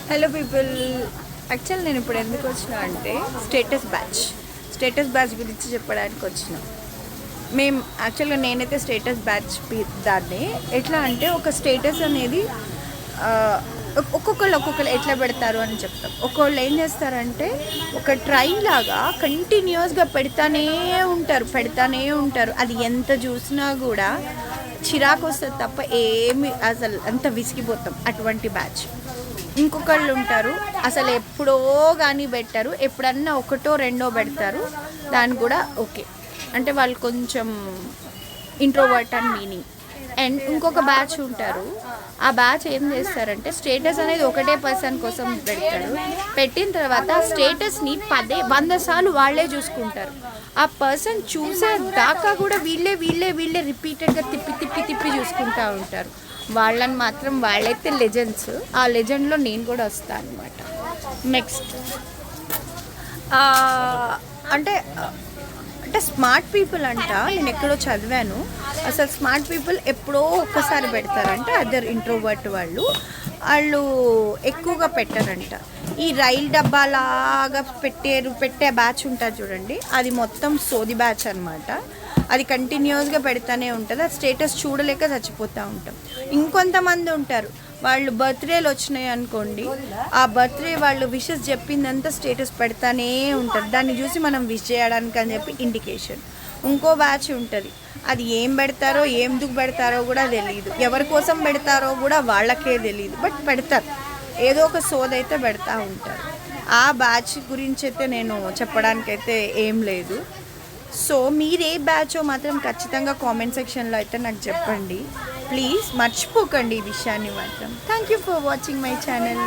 Hello people, actual నేను ఇప్పుడు ఎందుకు వచ్చినా అంటే స్టేటస్ బ్యాచ్ గురించి చెప్పడానికి వచ్చిన. మేము యాక్చువల్గా నేనైతే స్టేటస్ బ్యాచ్ దాన్ని ఎట్లా అంటే ఒక స్టేటస్ అనేది ఒక్కొక్కరు ఎట్లా పెడతారు అని చెప్తాం. ఒక్కొక్కళ్ళు ఏం చేస్తారంటే ఒక ట్రైన్ లాగా కంటిన్యూస్గా పెడతానే ఉంటారు. అది ఎంత చూసినా కూడా చిరాకు వస్తుంది తప్ప ఏమి అసలు అంత విసిగిపోతాం. అటువంటి బ్యాచ్. ఇంకొకళ్ళు ఉంటారు అసలు ఎప్పుడో కానీ పెట్టారు, ఎప్పుడన్నా ఒకటో రెండో పెడతారు, దాన్ని కూడా ఓకే అంటే వాళ్ళు కొంచెం ఇంట్రోవర్ట్ అని మీనింగ్. అండ్ ఇంకొక బ్యాచ్ ఉంటారు, ఆ బ్యాచ్ ఏం చేస్తారంటే స్టేటస్ అనేది ఒకటే పర్సన్ కోసం పెడతారు. పెట్టిన తర్వాత స్టేటస్ని 100 సార్లు వాళ్ళే చూసుకుంటారు. ఆ పర్సన్ చూసే దాకా కూడా వీళ్ళే రిపీటెడ్గా తిప్పి చూసుకుంటూ ఉంటారు. వాళ్ళైతే లెజెండ్స్. ఆ లెజెండ్లో నేను కూడా వస్తాను అనమాట. నెక్స్ట్ అంటే స్మార్ట్ పీపుల్ అంట, నేను ఎక్కడో చదివాను. అసలు స్మార్ట్ పీపుల్ ఎప్పుడో ఒక్కసారి పెడతారంట. అదర్ ఇంట్రోవర్ట్ వాళ్ళు ఎక్కువగా పెట్టారంట. ఈ రైలు డబ్బాలాగా పెట్టే బ్యాచ్ ఉంటుంది చూడండి, అది మొత్తం సోది బ్యాచ్ అనమాట. అది కంటిన్యూస్గా పెడతానే ఉంటుంది. ఆ స్టేటస్ చూడలేక చచ్చిపోతూ ఉంటాం. ఇంకొంతమంది ఉంటారు, వాళ్ళు బర్త్డేలు వచ్చినాయి అనుకోండి, ఆ బర్త్డే వాళ్ళు విషెస్ చెప్పిందంతా స్టేటస్ పెడతానే ఉంటారు. దాన్ని చూసి మనం విష్ చేయడానికి అని చెప్పి ఇండికేషన్. ఇంకో బ్యాచ్ ఉంటుంది, అది ఏం పెడతారో ఎందుకు పెడతారో కూడా తెలియదు, ఎవరి కోసం పెడతారో కూడా వాళ్ళకే తెలియదు, బట్ పెడతారు. ఏదో ఒక సోదైతే పెడతా ఉంటారు. ఆ బ్యాచ్ గురించి అయితే నేను చెప్పడానికైతే ఏం లేదు. సో మీరు ఏ బ్యాచో మాత్రం ఖచ్చితంగా కామెంట్ సెక్షన్లో అయితే నాకు చెప్పండి ప్లీజ్. మర్చిపోకండి ఈ విషయాన్ని మాత్రం. Thank you for watching my channel.